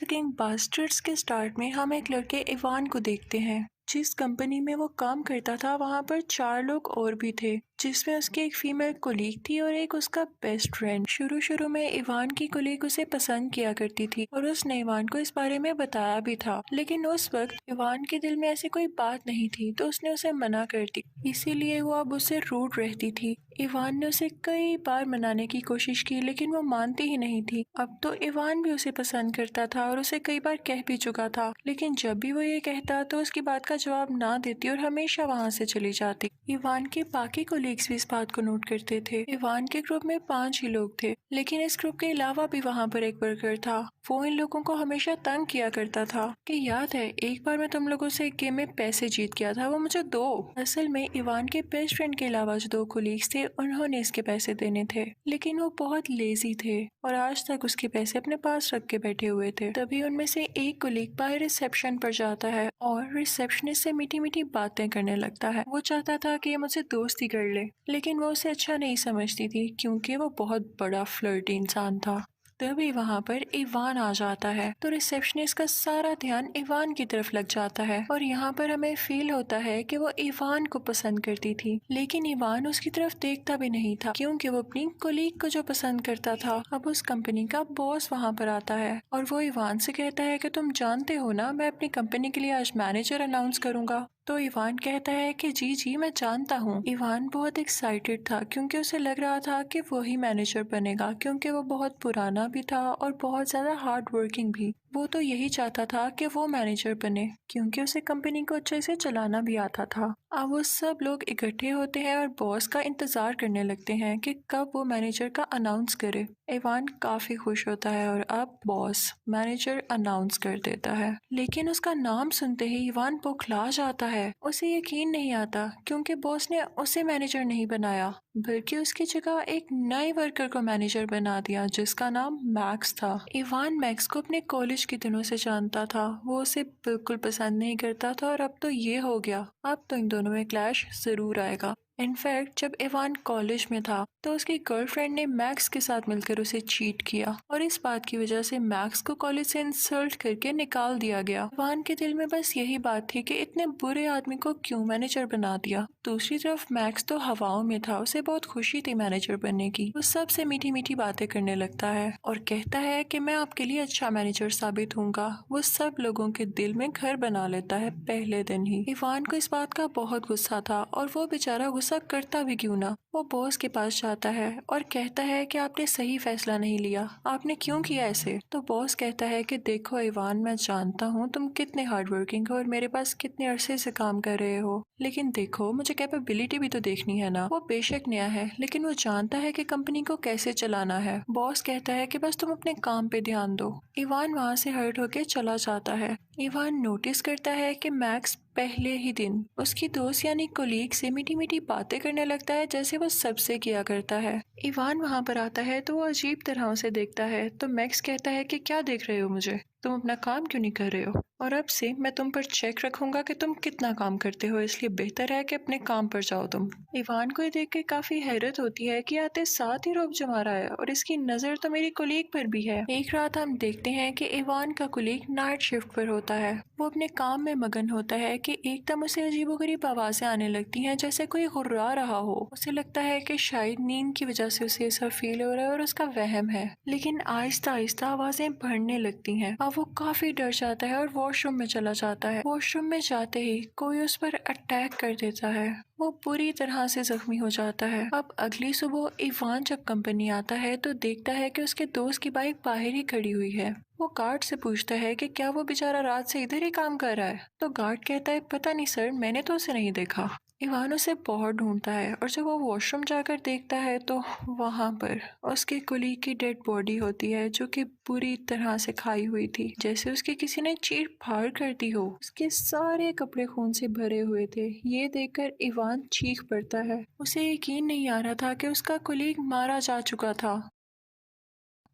King bastards के start में हम एक लड़के इवान को देखते हैं। जिस कंपनी में वो काम करता था वहां पर 4 लोग और भी थे, जिसमें उसकी एक फीमेल कोलीग थी और एक उसका बेस्ट फ्रेंड। शुरू शुरू में इवान की कोलीग उसे पसंद किया करती थी और उसने इवान को इस बारे में बताया भी था, लेकिन उस वक्त इवान के दिल में ऐसी कोई बात नहीं थी तो उसने उसे मना कर दी। इसीलिए वो अब उससे रूड रहती थी। इवान ने उसे कई बार मनाने की कोशिश की लेकिन वो मानती ही नहीं थी। अब तो इवान भी उसे पसंद करता था और उसे कई बार कह भी चुका था, लेकिन जब भी वो ये कहता तो उसकी बात का जवाब ना देती और हमेशा वहां से चली जाती। इवान के बाकी कोलीग्स भी इस बात को नोट करते थे। इवान के ग्रुप में 5 ही लोग थे, लेकिन इस ग्रुप के अलावा भी वहां पर एक वर्कर था। वो इन लोगों को हमेशा तंग किया करता था कि याद है एक बार मैं तुम लोगों से एक गेम में पैसे जीत गया था, वो मुझे दो। असल में इवान के बेस्ट फ्रेंड के अलावा जो 2 कोलीग्स थे उन्होंने इसके पैसे देने थे, लेकिन वो बहुत लेजी थे और आज तक उसके पैसे अपने पास रख के बैठे हुए थे। तभी उनमें से एक कोलीग बाहर रिसेप्शन पर जाता है और रिसेप्शनिस्ट से मीठी मीठी बातें करने लगता है। वो चाहता था कि ये मुझसे दोस्ती कर ले, लेकिन वो उसे अच्छा नहीं समझती थी क्योंकि वो बहुत बड़ा फ्लर्टी इंसान था। तभी वहां पर इवान आ जाता है तो रिसेप्शनिस्ट का सारा ध्यान इवान की तरफ लग जाता है और यहाँ पर हमें फील होता है कि वो इवान को पसंद करती थी, लेकिन इवान उसकी तरफ देखता भी नहीं था क्योंकि वो अपनी कोलीग को जो पसंद करता था। अब उस कंपनी का बॉस वहां पर आता है और वो इवान से कहता है कि तुम जानते हो ना, मैं अपनी कंपनी के लिए आज मैनेजर अनाउंस करूंगा। तो इवान कहता है कि जी जी मैं जानता हूँ। इवान बहुत एक्साइटेड था क्योंकि उसे लग रहा था कि वही मैनेजर बनेगा, क्योंकि वो बहुत पुराना भी था और बहुत ज्यादा हार्ड वर्किंग भी। वो तो यही चाहता था कि वो मैनेजर बने क्योंकि उसे कंपनी को अच्छे से चलाना भी आता था। अब वो सब लोग इकट्ठे होते हैं और बॉस का इंतजार करने लगते हैं कि कब वो मैनेजर का अनाउंस करे। इवान काफी खुश होता है और अब बॉस मैनेजर अनाउंस कर देता है, लेकिन उसका नाम सुनते ही इवान बौखला जाता है। उसे यकीन नहीं आता क्योंकि बॉस ने उसे मैनेजर नहीं बनाया बल्कि उसकी जगह एक नए वर्कर को मैनेजर बना दिया जिसका नाम मैक्स था। इवान मैक्स को अपने कॉलेज के दिनों से जानता था। वो उसे बिल्कुल पसंद नहीं करता था और अब तो ये हो गया, अब तो इन दोनों में क्लैश जरूर आएगा। इनफैक्ट जब इवान कॉलेज में था तो उसकी गर्लफ्रेंड ने मैक्स के साथ मिलकर उसे चीट किया और इस बात की वजह से मैक्स को कॉलेज से इंसल्ट करके निकाल दिया गया। इवान के दिल में बस यही बात थी कि इतने बुरे आदमी को क्यों मैनेजर बना दिया। दूसरी तरफ मैक्स तो हवाओं में था, उसे बहुत खुशी थी मैनेजर बनने की। वो सबसे मीठी मीठी बातें करने लगता है और कहता है कि मैं आपके लिए अच्छा मैनेजर साबित होऊंगा। वो सब लोगों के दिल में घर बना लेता है पहले दिन ही। इवान को इस बात का बहुत गुस्सा था और वो बेचारा गुस्सा करता भी क्यों ना। वो बॉस के पास जाता है और कहता है कि आपने सही फैसला नहीं लिया, आपने क्यों किया ऐसे। तो बॉस कहता है कि देखो इवान, मैं जानता हूँ तुम कितने हार्ड वर्किंग हो और मेरे पास कितने अरसे से काम कर रहे हो, लेकिन देखो मुझे कैपेबिलिटी भी तो देखनी है ना। वो बेशक नया है लेकिन वो जानता है कि कंपनी को कैसे चलाना है। बॉस कहता है कि बस तुम अपने काम पे ध्यान दो। इवान वहाँ से हर्ट होके चला जाता है। इवान नोटिस करता है कि मैक्स पहले ही दिन उसकी दोस्त यानी कोलीग से मीठी मीठी बातें करने लगता है जैसे वो सबसे किया करता है। इवान वहां पर आता है तो वो अजीब तरह उसे देखता है। तो मैक्स कहता है कि क्या देख रहे हो मुझे, तुम अपना काम क्यों नहीं कर रहे हो, और अब से मैं तुम पर चेक रखूंगा कि तुम कितना काम करते हो, इसलिए बेहतर है कि अपने काम पर जाओ तुम। इवान को ये देख के काफी हैरत होती है कि आते साथ ही रोब जमा रहा है और इसकी नजर तो मेरी कोलीग पर भी है। एक रात हम देखते हैं कि इवान का कोलीग नाइट शिफ्ट पर होता है। वो अपने काम में मगन होता है कि एकदम उसे अजीबोगरीब आवाजें आने लगती हैं जैसे कोई गुर्रा रहा हो। उसे लगता है कि शायद नींद की वजह से उसे ऐसा फील हो रहा है और उसका वहम है, लेकिन आहिस्ता आहिस्ता आवाजें बढ़ने लगती हैं। अब वो काफी डर जाता है और वॉशरूम में चला जाता है। वॉशरूम में जाते ही कोई उस पर अटैक कर देता है। वो पूरी तरह से जख्मी हो जाता है। अब अगली सुबह इवान जब कंपनी आता है तो देखता है कि उसके दोस्त की बाइक बाहर ही खड़ी हुई है। वो गार्ड से पूछता है कि क्या वो बेचारा रात से इधर ही काम कर रहा है। तो गार्ड कहता है पता नहीं सर, मैंने तो उसे नहीं देखा। इवान उसे बहुत ढूंढता है और जब वो वॉशरूम जाकर देखता है तो वहां पर उसके कुली की डेड बॉडी होती है जो कि पूरी तरह से खाई हुई थी, जैसे उसकी किसी ने चीर फाड़ कर दी हो। उसके सारे कपड़े खून से भरे हुए थे। ये देखकर इवान चीख पड़ता है। उसे यकीन नहीं आ रहा था कि उसका कुलीग मारा जा चुका था।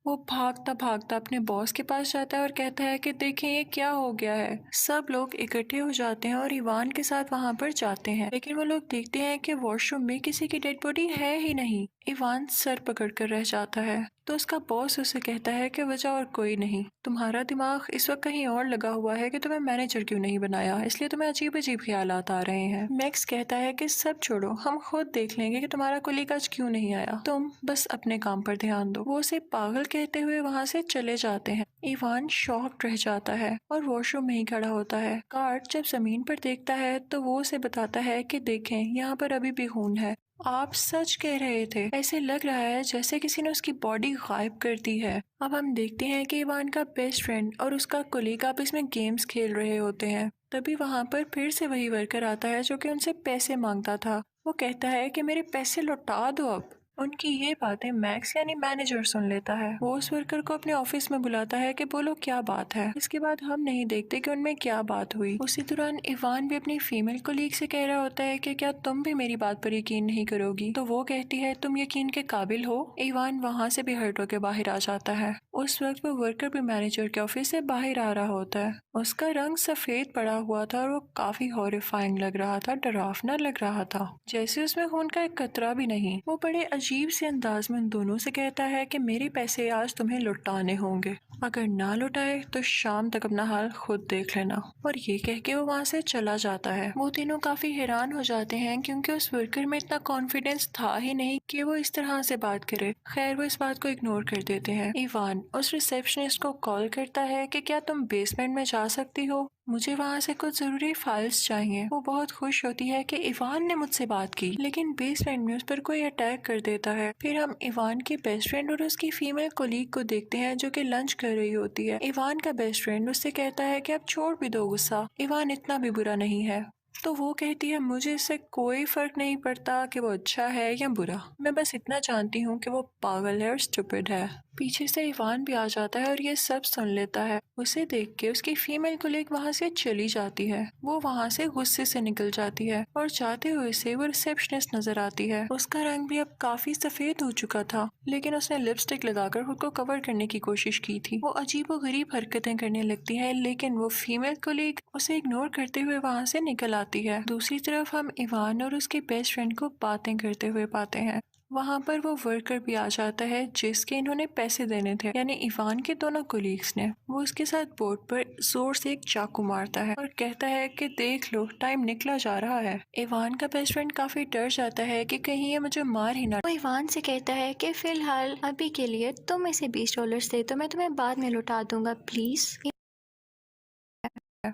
वो भागता भागता अपने बॉस के पास जाता है और कहता है कि देखें ये क्या हो गया है। सब लोग इकट्ठे हो जाते हैं और इवान के साथ वहां पर जाते हैं, लेकिन वो लोग देखते हैं कि वॉशरूम में किसी की डेड बॉडी है ही नहीं। इवान सर पकड़कर रह जाता है। तो उसका बॉस उसे कहता है कि वजह और कोई नहीं, तुम्हारा दिमाग इस वक्त कहीं और लगा हुआ है कि तुम्हें मैनेजर क्यों नहीं बनाया, इसलिए तुम्हें अजीब अजीब ख्यालात आ रहे हैं। मैक्स कहता है कि सब छोड़ो, हम खुद देख लेंगे कि तुम्हारा कोलीग आज क्यों नहीं आया, तुम बस अपने काम पर ध्यान दो। वो उसे पागल कहते हुए वहाँ से चले जाते हैं। इवान शॉक्ड रह जाता है और वॉशरूम में ही खड़ा होता है। कार्ड जब जमीन पर देखता है तो वो उसे बताता है कि देखें, यहाँ पर अभी भी खून है। आप सच कह रहे थे, ऐसे लग रहा है जैसे किसी ने उसकी बॉडी गायब कर दी है। अब हम देखते हैं कि इवान का बेस्ट फ्रेंड और उसका कोलीग आपस में गेम्स खेल रहे होते हैं। तभी वहां पर फिर से वही वर्कर आता है जो कि उनसे पैसे मांगता था। वो कहता है कि मेरे पैसे लौटा दो अब। उनकी ये बातें मैक्स यानी मैनेजर सुन लेता है। वो उस वर्कर को अपने ऑफिस में बुलाता है कि बोलो क्या बात है। इसके बाद हम नहीं देखते कि उनमें क्या बात हुई। उसी दौरान इवान भी अपनी फीमेल कोलीग से कह रहा होता है कि क्या तुम भी मेरी बात पर यकीन नहीं करोगी। तो वो कहती है तुम यकीन के काबिल हो। इवान वहाँ से भी हर्ट होकर बाहर आ जाता है। उस वक्त वो वर्कर भी मैनेजर के ऑफिस से बाहर आ रहा होता है। उसका रंग सफेद पड़ा हुआ था और वो काफी हॉरिफाइंग लग रहा था, डरावना लग रहा था, जैसे उसमें खून का एक कतरा भी नहीं। वो बड़े अजीब से अंदाज में उन दोनों से कहता है कि मेरे पैसे आज तुम्हें लौटाने होंगे, अगर ना लौटाए तो शाम तक अपना हाल खुद देख लेना। और ये कह के वो वहाँ से चला जाता है। वो तीनों काफी हैरान हो जाते हैं क्योंकि उस वर्कर में इतना कॉन्फिडेंस था ही नहीं कि वो इस तरह से बात करे। खैर वो इस बात को इग्नोर कर देते हैं। इवान उस रिसेप्शनिस्ट को कॉल करता है कि क्या तुम बेसमेंट में जा सकती हो, मुझे वहाँ से कुछ जरूरी फाइल्स चाहिए। वो बहुत खुश होती है कि इवान ने मुझसे बात की, लेकिन बेसमेंट में उस पर कोई अटैक कर देता है। फिर हम इवान के बेस्ट फ्रेंड और उसकी फीमेल कोलीग को देखते हैं जो कि लंच कर रही होती है। इवान का बेस्ट फ्रेंड उससे कहता है कि अब छोड़ भी दो गुस्सा, इवान इतना भी बुरा नहीं है। तो वो कहती है मुझे इससे कोई फर्क नहीं पड़ता कि वो अच्छा है या बुरा, मैं बस इतना जानती हूँ कि वो पागल है और स्टूपिड है। पीछे से इवान भी आ जाता है और ये सब सुन लेता है। उसे देख के उसकी फीमेल कोलीग वहाँ से चली जाती है। वो वहाँ से गुस्से से निकल जाती है और जाते हुए से वो रिसेप्शनिस्ट नजर आती है। उसका रंग भी अब काफी सफेद हो चुका था, लेकिन उसने लिपस्टिक लगाकर खुद को कवर करने की कोशिश की थी। वो अजीबोगरीब हरकतें करने लगती है, लेकिन वो फीमेल कोलीग उसे इग्नोर करते हुए वहाँ से निकल आती है। दूसरी तरफ हम इवान और उसके बेस्ट फ्रेंड को बातें करते हुए पाते हैं। वहाँ पर वो वर्कर भी आ जाता है जिसके इन्होंने पैसे देने थे, यानी इवान के दोनों कोलीग्स ने। वो उसके साथ बोर्ड पर जोर से एक चाकू मारता है और कहता है कि देख लो टाइम निकला जा रहा है। इवान का बेस्ट फ्रेंड काफी डर जाता है कि कहीं ये मुझे मार ही ना। वो इवान से कहता है कि फिलहाल अभी के लिए तुम इसे $20 दे, तो मैं तुम्हें बाद में लौटा दूंगा प्लीज।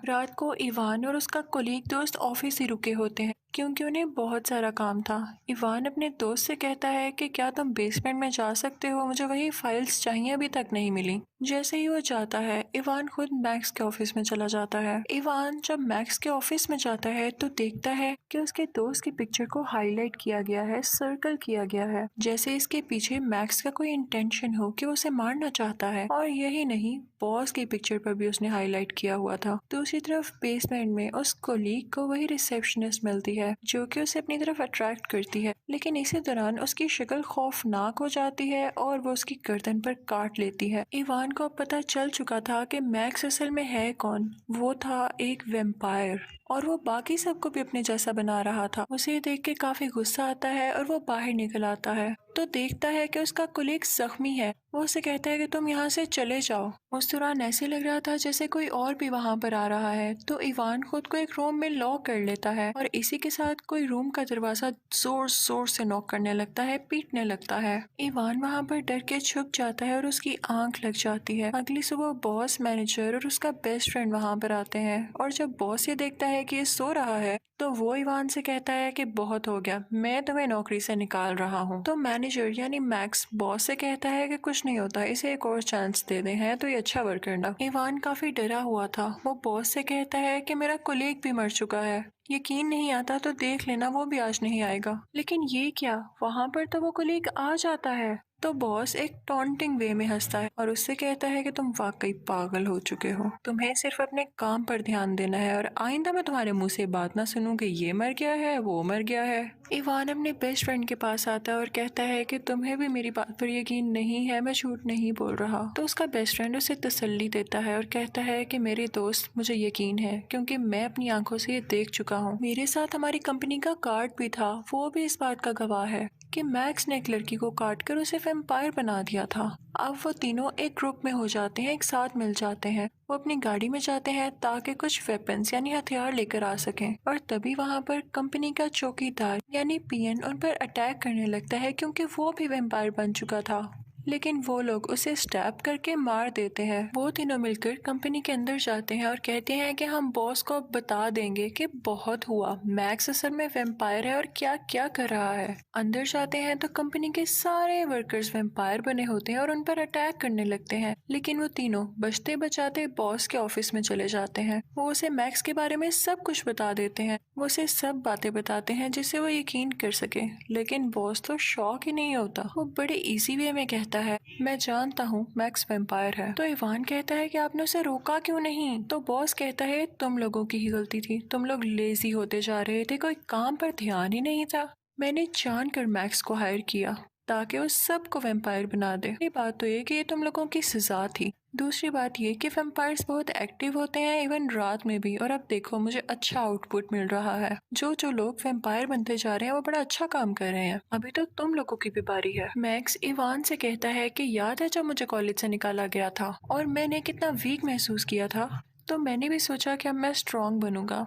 रात को इवान और उसका कोलीग दोस्त ऑफिस ही रुके होते हैं क्योंकि उन्हें बहुत सारा काम था। इवान अपने दोस्त से कहता है कि क्या तुम बेसमेंट में जा सकते हो, मुझे वही फाइल्स चाहिए, अभी तक नहीं मिली। जैसे ही वो जाता है इवान खुद मैक्स के ऑफिस में चला जाता है। इवान जब मैक्स के ऑफिस में जाता है तो देखता है कि उसके दोस्त की पिक्चर को हाईलाइट किया गया है, सर्कल किया गया है, जैसे इसके पीछे मैक्स का कोई इंटेंशन हो कि वो उसे मारना चाहता है। और यही नहीं, बॉस की पिक्चर पर भी उसने हाईलाइट किया हुआ था। दूसरी तरफ बेसमेंट में उस कोलीग को वही रिसेप्शनिस्ट मिलती है जो कि उसे अपनी तरफ अट्रैक्ट करती है, लेकिन इसी दौरान उसकी शक्ल खौफनाक हो जाती है और वो उसकी गर्दन पर काट लेती है। इवान को अब पता चल चुका था कि मैक्स असल में है कौन। वो था एक वेम्पायर और वो बाकी सबको भी अपने जैसा बना रहा था। उसे देख के काफी गुस्सा आता है और वो बाहर निकल आता है तो देखता है कि उसका कोलीग जख्मी है। वो उसे कहता है कि तुम यहाँ से चले जाओ। उस दौरान ऐसे लग रहा था जैसे कोई और भी वहाँ पर आ रहा है, तो इवान खुद को एक रूम में लॉक कर लेता है और इसी के साथ कोई रूम का दरवाजा जोर जोर से नॉक करने लगता है, पीटने लगता है। इवान वहाँ पर डर के छुप जाता है और उसकी आंख लग जाती है। अगली सुबह बॉस, मैनेजर और उसका बेस्ट फ्रेंड वहाँ पर आते हैं और जब बॉस ये देखता है कि ये सो रहा है तो वो इवान से कहता है कि बहुत हो गया, मैं तुम्हें नौकरी से निकाल रहा हूँ। तो मैनेजर यानी मैक्स बॉस से कहता है कि कुछ नहीं होता, इसे एक और चांस दे दें, है तो ये अच्छा वर्क करना। इवान काफी डरा हुआ था। वो बॉस से कहता है कि मेरा कोलीग भी मर चुका है, यकीन नहीं आता तो देख लेना, वो भी आज नहीं आएगा। लेकिन ये क्या, वहाँ पर तो वो कोलीग आ जाता है। तो बॉस एक टॉन्टिंग वे में हंसता है और उससे कहता है कि तुम वाकई पागल हो चुके हो, तुम्हें सिर्फ अपने काम पर ध्यान देना है और आइंदा मैं तुम्हारे मुंह से बात ना सुनूं कि ये मर गया है, वो मर गया है। इवान अपने बेस्ट फ्रेंड के पास आता है और कहता है कि तुम्हें भी मेरी बात पर यकीन नहीं है, मैं झूठ नहीं बोल रहा। तो उसका बेस्ट फ्रेंड उसे तसल्ली देता है और कहता है कि मेरे दोस्त, मुझे यकीन है क्योंकि मैं अपनी आंखों से ये देख चुका हूँ। मेरे साथ हमारी कंपनी का कार्ड भी था, वो भी इस बात का गवाह है कि मैक्स ने एक लड़की को काटकर उसे वैम्पायर बना दिया था। अब वो तीनों एक ग्रुप में हो जाते हैं, एक साथ मिल जाते हैं। वो अपनी गाड़ी में जाते हैं ताकि कुछ वेपन्स यानी हथियार लेकर आ सकें। और तभी वहाँ पर कंपनी का चौकीदार यानी पीएन उन पर अटैक करने लगता है क्योंकि वो भी वैम्पायर बन चुका था। लेकिन वो लोग उसे स्टैब करके मार देते हैं। वो तीनों मिलकर कंपनी के अंदर जाते हैं और कहते हैं कि हम बॉस को अब बता देंगे कि बहुत हुआ, मैक्स असल में वैम्पायर है और क्या क्या कर रहा है। अंदर जाते हैं तो कंपनी के सारे वर्कर्स वैम्पायर बने होते हैं और उन पर अटैक करने लगते हैं। लेकिन वो तीनों बचते बचाते बॉस के ऑफिस में चले जाते हैं। वो उसे मैक्स के बारे में सब कुछ बता देते हैं। वो उसे सब बातें बताते हैं जिससे वो यकीन कर सके। लेकिन बॉस तो शॉक ही नहीं होता। वो बड़े इजी वे में कहता है, मैं जानता हूँ मैक्स वैम्पायर है। तो इवान कहता है कि आपने उसे रोका क्यों नहीं? तो बॉस कहता है, तुम लोगों की ही गलती थी, तुम लोग लेजी होते जा रहे थे, कोई काम पर ध्यान ही नहीं था। मैंने जानकर मैक्स को हायर किया ताकि वो सबको वैम्पायर बना दे। ये बात तो ये कि ये तुम लोगों की सजा थी। दूसरी बात ये कि वैम्पायर्स बहुत एक्टिव होते हैं इवन रात में भी, और अब देखो मुझे अच्छा आउटपुट मिल रहा है। जो जो लोग वैम्पायर बनते जा रहे हैं वो बड़ा अच्छा काम कर रहे हैं। अभी तो तुम लोगों की भी बारी है। मैक्स इवान से कहता है कि याद है जब मुझे कॉलेज से निकाला गया था और मैंने कितना वीक महसूस किया था, तो मैंने भी सोचा कि अब मैं स्ट्रांग बनूंगा।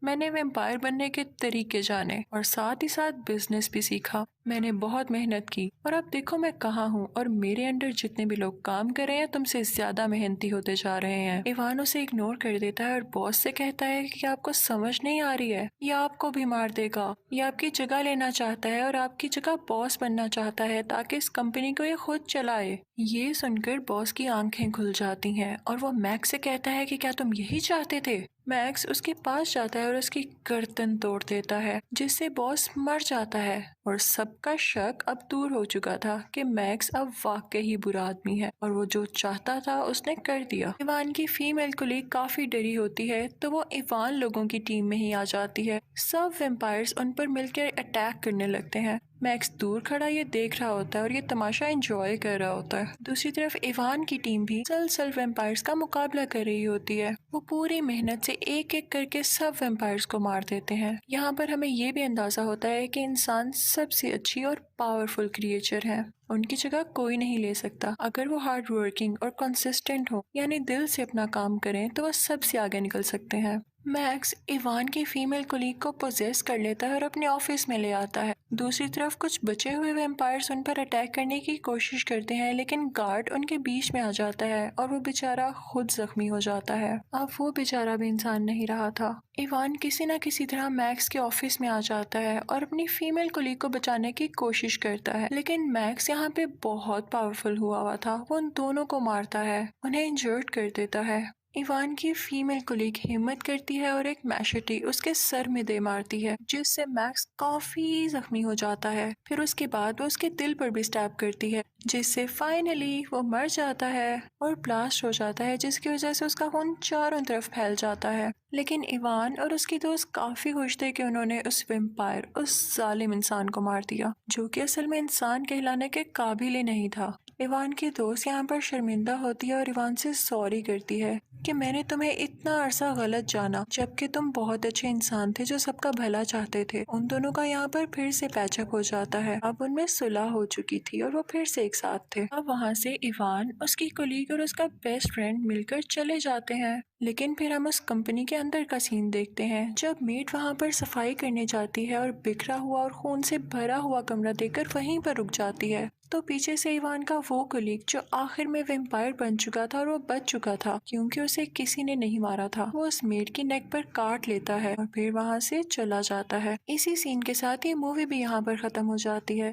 मैंने वैम्पायर बनने के तरीके जाने और साथ ही साथ बिजनेस भी सीखा। मैंने बहुत मेहनत की और अब देखो मैं कहाँ हूँ, और मेरे अंडर जितने भी लोग काम कर रहे हैं तुमसे ज्यादा मेहनती होते जा रहे हैं। इवान उसे इग्नोर कर देता है और बॉस से कहता है कि आपको समझ नहीं आ रही है, ये आपको भी मार देगा। ये आपकी जगह लेना चाहता है और आपकी जगह बॉस बनना चाहता है ताकि इस कंपनी को ये खुद चलाए। ये सुनकर बॉस की आंखें खुल जाती हैं और वो मैक्स से कहता है कि क्या तुम यही चाहते थे? मैक्स उसके पास जाता है और उसकी गर्दन तोड़ देता है जिससे बॉस मर जाता है। और सबका शक अब दूर हो चुका था कि मैक्स अब वाकई ही बुरा आदमी है और वो जो चाहता था उसने कर दिया। इवान की फीमेल कुलीग काफी डरी होती है तो वो इवान लोगों की टीम में ही आ जाती है। सब वैम्पायर्स उन पर मिलकर अटैक करने लगते हैं। मैक्स दूर खड़ा ये देख रहा होता है और ये तमाशा एंजॉय कर रहा होता है। दूसरी तरफ इवान की टीम भी सल वैम्पायर्स का मुकाबला कर रही होती है। वो पूरी मेहनत से एक एक करके सब वैम्पायर्स को मार देते हैं। यहाँ पर हमें ये भी अंदाजा होता है कि इंसान सबसे अच्छी और पावरफुल क्रिएचर है, उनकी जगह कोई नहीं ले सकता। अगर वो हार्ड वर्किंग और कंसिस्टेंट हो यानी दिल से अपना काम करें तो वो सबसे आगे निकल सकते हैं। मैक्स इवान की फीमेल कोलीग को पोजेस कर लेता है और अपने ऑफिस में ले आता है। दूसरी तरफ कुछ बचे हुए वैम्पायर्स उन पर अटैक करने की कोशिश करते हैं लेकिन गार्ड उनके बीच में आ जाता है और वो बेचारा खुद जख्मी हो जाता है। अब वो बेचारा भी इंसान नहीं रहा था। इवान किसी न किसी तरह मैक्स के ऑफिस में आ जाता है और अपनी फीमेल कोलीग को बचाने की कोशिश करता है, लेकिन मैक्स यहाँ पे बहुत पावरफुल हुआ था। वो उन दोनों को मारता है, उन्हें इंजर्ड कर देता है। इवान की फीमेल कोलीग हिम्मत करती है और एक मैशेटी उसके सर में दे मारती है जिससे मैक्स काफी जख्मी हो जाता है। फिर उसके बाद वो उसके दिल पर भी स्टैब करती है जिससे फाइनली वो मर जाता है और ब्लास्ट हो जाता है जिसकी वजह से उसका खून चारों तरफ फैल जाता है। लेकिन इवान और उसकी दोस्त काफी खुश थे कि उन्होंने उस वैम्पायर, उस जालिम इंसान को मार दिया जो कि असल में इंसान कहलाने के काबिल ही नहीं था। इवान की दोस्त यहाँ पर शर्मिंदा होती है और इवान से सॉरी करती है कि मैंने तुम्हें इतना अरसा गलत जाना जबकि तुम बहुत अच्छे इंसान थे जो सबका भला चाहते थे। उन दोनों का यहाँ पर फिर से पैचअप हो जाता है। अब उनमें सुलह हो चुकी थी और वो फिर से एक साथ थे। अब वहाँ से इवान, उसकी कोलीग और उसका बेस्ट फ्रेंड मिलकर चले जाते हैं। लेकिन फिर हम उस कंपनी के अंदर का सीन देखते हैं जब मेट वहाँ पर सफाई करने जाती है और बिखरा हुआ और खून से भरा हुआ कमरा देखकर वहीं पर रुक जाती है। तो पीछे से इवान का वो कोलीग जो आखिर में वैम्पायर बन चुका था और वो बच चुका था क्योंकि उसे किसी ने नहीं मारा था, वो उस मेड की नेक पर काट लेता है और फिर वहाँ से चला जाता है। इसी सीन के साथ ये मूवी भी यहाँ पर खत्म हो जाती है।